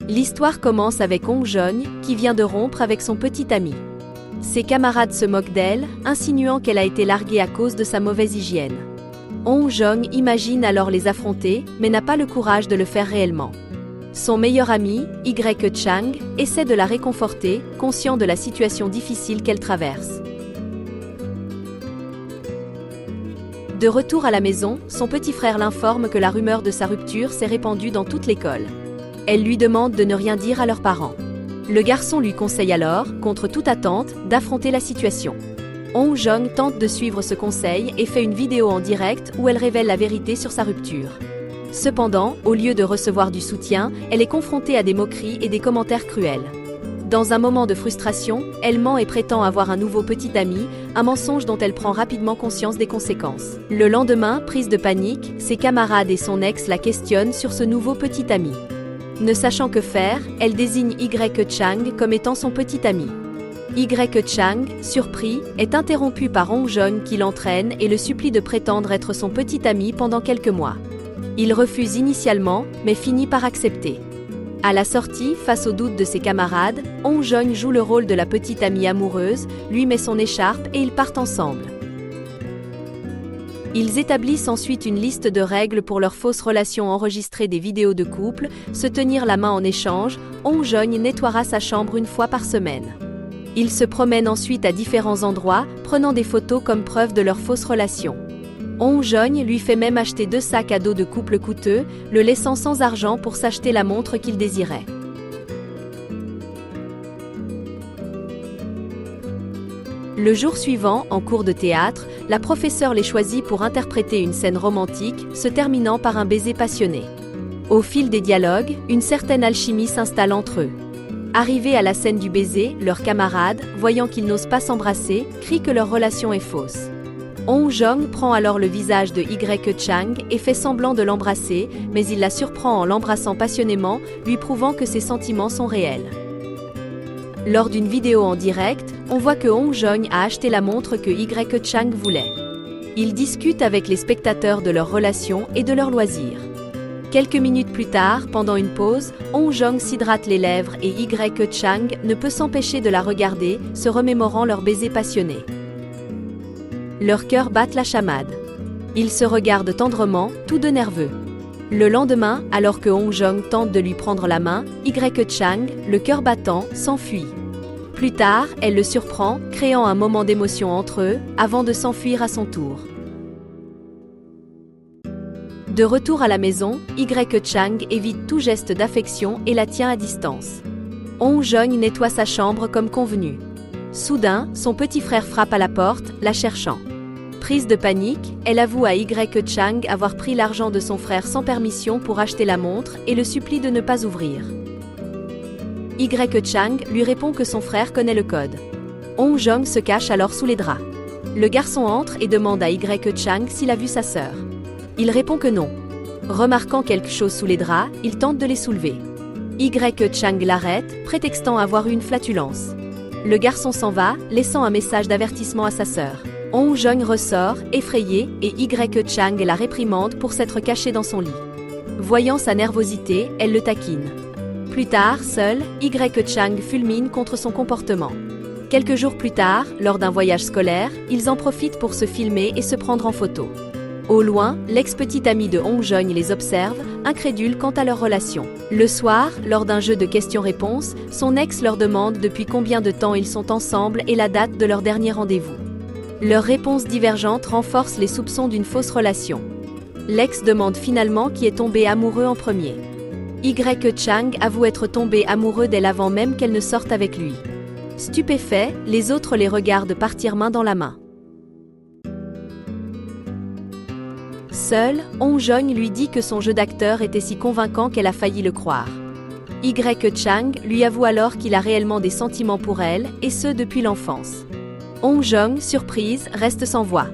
L'histoire commence avec Hong Jong, qui vient de rompre avec son petit ami. Ses camarades se moquent d'elle, insinuant qu'elle a été larguée à cause de sa mauvaise hygiène. Hong Jong imagine alors les affronter, mais n'a pas le courage de le faire réellement. Son meilleur ami, Y Chang, essaie de la réconforter, conscient de la situation difficile qu'elle traverse. De retour à la maison, son petit frère l'informe que la rumeur de sa rupture s'est répandue dans toute l'école. Elle lui demande de ne rien dire à leurs parents. Le garçon lui conseille alors, contre toute attente, d'affronter la situation. Hong Jong tente de suivre ce conseil et fait une vidéo en direct où elle révèle la vérité sur sa rupture. Cependant, au lieu de recevoir du soutien, elle est confrontée à des moqueries et des commentaires cruels. Dans un moment de frustration, elle ment et prétend avoir un nouveau petit ami, un mensonge dont elle prend rapidement conscience des conséquences. Le lendemain, prise de panique, ses camarades et son ex la questionnent sur ce nouveau petit ami. Ne sachant que faire, elle désigne Y Chang comme étant son petit ami. Y Chang, surpris, est interrompu par Hong Jong qui l'entraîne et le supplie de prétendre être son petit ami pendant quelques mois. Il refuse initialement, mais finit par accepter. À la sortie, face aux doutes de ses camarades, Hong Jong joue le rôle de la petite amie amoureuse, lui met son écharpe et ils partent ensemble. Ils établissent ensuite une liste de règles pour leur fausse relation, enregistrer des vidéos de couple, se tenir la main en échange. Hong Jong nettoiera sa chambre une fois par semaine. Ils se promènent ensuite à différents endroits, prenant des photos comme preuve de leur fausse relation. Hong Jong lui fait même acheter 2 sacs à dos de couple coûteux, le laissant sans argent pour s'acheter la montre qu'il désirait. Le jour suivant, en cours de théâtre, la professeure les choisit pour interpréter une scène romantique, se terminant par un baiser passionné. Au fil des dialogues, une certaine alchimie s'installe entre eux. Arrivés à la scène du baiser, leurs camarades, voyant qu'ils n'osent pas s'embrasser, crient que leur relation est fausse. Hong Jong prend alors le visage de Y Chang et fait semblant de l'embrasser, mais il la surprend en l'embrassant passionnément, lui prouvant que ses sentiments sont réels. Lors d'une vidéo en direct, on voit que Hong Jong a acheté la montre que Y Chang voulait. Ils discutent avec les spectateurs de leur relation et de leurs loisirs. Quelques minutes plus tard, pendant une pause, Hong Jong s'hydrate les lèvres et Y Chang ne peut s'empêcher de la regarder, se remémorant leur baiser passionné. Leurs cœurs battent la chamade. Ils se regardent tendrement, tous deux nerveux. Le lendemain, alors que Hong Jong tente de lui prendre la main, Y Chang, le cœur battant, s'enfuit. Plus tard, elle le surprend, créant un moment d'émotion entre eux, avant de s'enfuir à son tour. De retour à la maison, Y Chang évite tout geste d'affection et la tient à distance. Hong Jong nettoie sa chambre comme convenu. Soudain, son petit frère frappe à la porte, la cherchant. Prise de panique, elle avoue à Y Chang avoir pris l'argent de son frère sans permission pour acheter la montre et le supplie de ne pas ouvrir. Y Chang lui répond que son frère connaît le code. Hong Jong se cache alors sous les draps. Le garçon entre et demande à Y Chang s'il a vu sa sœur. Il répond que non. Remarquant quelque chose sous les draps, il tente de les soulever. Y Chang l'arrête, prétextant avoir eu une flatulence. Le garçon s'en va, laissant un message d'avertissement à sa sœur. Hong Jong ressort, effrayé, et Y Chang la réprimande pour s'être cachée dans son lit. Voyant sa nervosité, elle le taquine. Plus tard, seul, Y Chang fulmine contre son comportement. Quelques jours plus tard, lors d'un voyage scolaire, ils en profitent pour se filmer et se prendre en photo. Au loin, l'ex-petite amie de Hong Jong les observe, incrédule quant à leur relation. Le soir, lors d'un jeu de questions-réponses, son ex leur demande depuis combien de temps ils sont ensemble et la date de leur dernier rendez-vous. Leurs réponses divergentes renforcent les soupçons d'une fausse relation. L'ex demande finalement qui est tombé amoureux en premier. Y Chang avoue être tombé amoureux d'elle avant même qu'elle ne sorte avec lui. Stupéfaits, les autres les regardent partir main dans la main. Seul, Hong Jong lui dit que son jeu d'acteur était si convaincant qu'elle a failli le croire. Y Chang lui avoue alors qu'il a réellement des sentiments pour elle, et ce depuis l'enfance. Hong Jong, surprise, reste sans voix.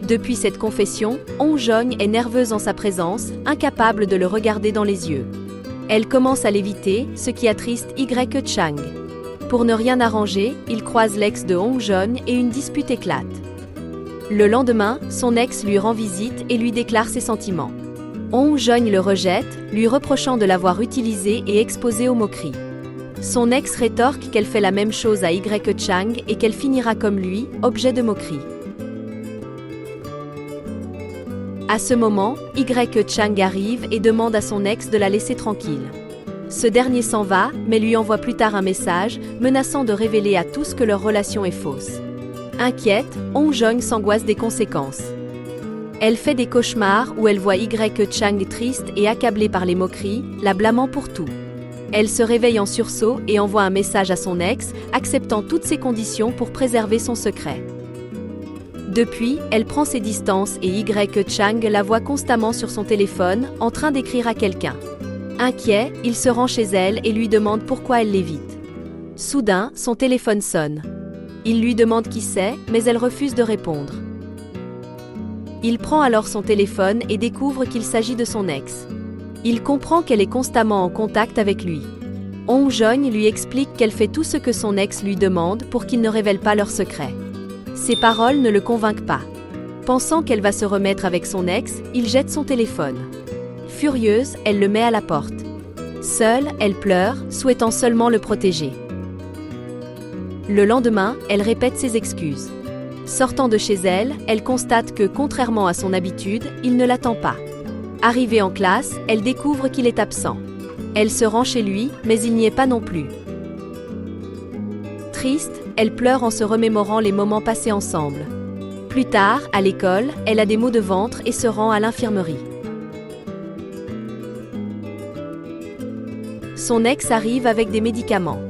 Depuis cette confession, Hong Jong est nerveuse en sa présence, incapable de le regarder dans les yeux. Elle commence à l'éviter, ce qui attriste Y Chang. Pour ne rien arranger, il croise l'ex de Hong Jong et une dispute éclate. Le lendemain, son ex lui rend visite et lui déclare ses sentiments. Hong Jong le rejette, lui reprochant de l'avoir utilisé et exposé aux moqueries. Son ex rétorque qu'elle fait la même chose à Y Chang et qu'elle finira comme lui, objet de moquerie. À ce moment, Y Chang arrive et demande à son ex de la laisser tranquille. Ce dernier s'en va, mais lui envoie plus tard un message, menaçant de révéler à tous que leur relation est fausse. Inquiète, Hong Jong s'angoisse des conséquences. Elle fait des cauchemars où elle voit Y Chang triste et accablé par les moqueries, la blâmant pour tout. Elle se réveille en sursaut et envoie un message à son ex, acceptant toutes ses conditions pour préserver son secret. Depuis, elle prend ses distances et Y Chang la voit constamment sur son téléphone, en train d'écrire à quelqu'un. Inquiet, il se rend chez elle et lui demande pourquoi elle l'évite. Soudain, son téléphone sonne. Il lui demande qui c'est, mais elle refuse de répondre. Il prend alors son téléphone et découvre qu'il s'agit de son ex. Il comprend qu'elle est constamment en contact avec lui. Hong Jong lui explique qu'elle fait tout ce que son ex lui demande pour qu'il ne révèle pas leur secret. Ses paroles ne le convainquent pas. Pensant qu'elle va se remettre avec son ex, il jette son téléphone. Furieuse, elle le met à la porte. Seule, elle pleure, souhaitant seulement le protéger. Le lendemain, elle répète ses excuses. Sortant de chez elle, elle constate que, contrairement à son habitude, il ne l'attend pas. Arrivée en classe, elle découvre qu'il est absent. Elle se rend chez lui, mais il n'y est pas non plus. Triste, elle pleure en se remémorant les moments passés ensemble. Plus tard, à l'école, elle a des maux de ventre et se rend à l'infirmerie. Son ex arrive avec des médicaments.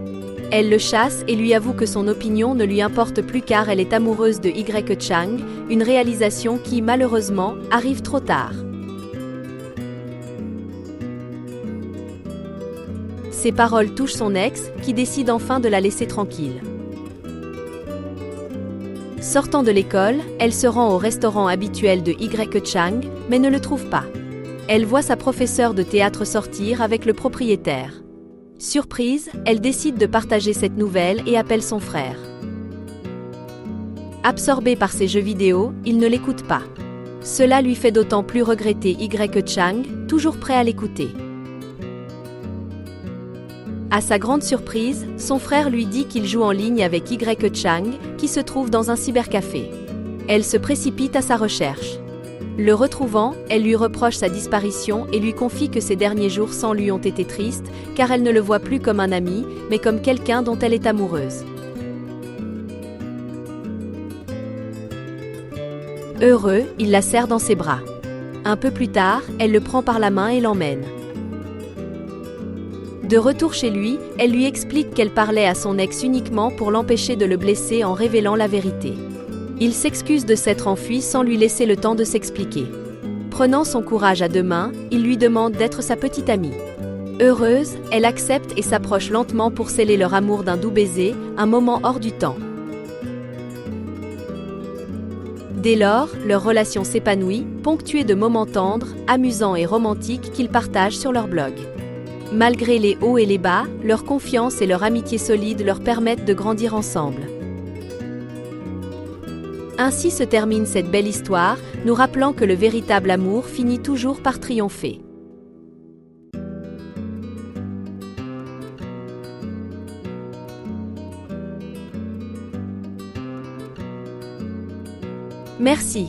Elle le chasse et lui avoue que son opinion ne lui importe plus car elle est amoureuse de Y Chang, une réalisation qui, malheureusement, arrive trop tard. Ces paroles touchent son ex, qui décide enfin de la laisser tranquille. Sortant de l'école, elle se rend au restaurant habituel de Y Chang, mais ne le trouve pas. Elle voit sa professeure de théâtre sortir avec le propriétaire. Surprise, elle décide de partager cette nouvelle et appelle son frère. Absorbé par ses jeux vidéo, il ne l'écoute pas. Cela lui fait d'autant plus regretter Y Chang, toujours prêt à l'écouter. À sa grande surprise, son frère lui dit qu'il joue en ligne avec Y Chang, qui se trouve dans un cybercafé. Elle se précipite à sa recherche. Le retrouvant, elle lui reproche sa disparition et lui confie que ses derniers jours sans lui ont été tristes, car elle ne le voit plus comme un ami, mais comme quelqu'un dont elle est amoureuse. Heureux, il la serre dans ses bras. Un peu plus tard, elle le prend par la main et l'emmène. De retour chez lui, elle lui explique qu'elle parlait à son ex uniquement pour l'empêcher de le blesser en révélant la vérité. Il s'excuse de s'être enfui sans lui laisser le temps de s'expliquer. Prenant son courage à deux mains, il lui demande d'être sa petite amie. Heureuse, elle accepte et s'approche lentement pour sceller leur amour d'un doux baiser, un moment hors du temps. Dès lors, leur relation s'épanouit, ponctuée de moments tendres, amusants et romantiques qu'ils partagent sur leur blog. Malgré les hauts et les bas, leur confiance et leur amitié solide leur permettent de grandir ensemble. Ainsi se termine cette belle histoire, nous rappelant que le véritable amour finit toujours par triompher. Merci.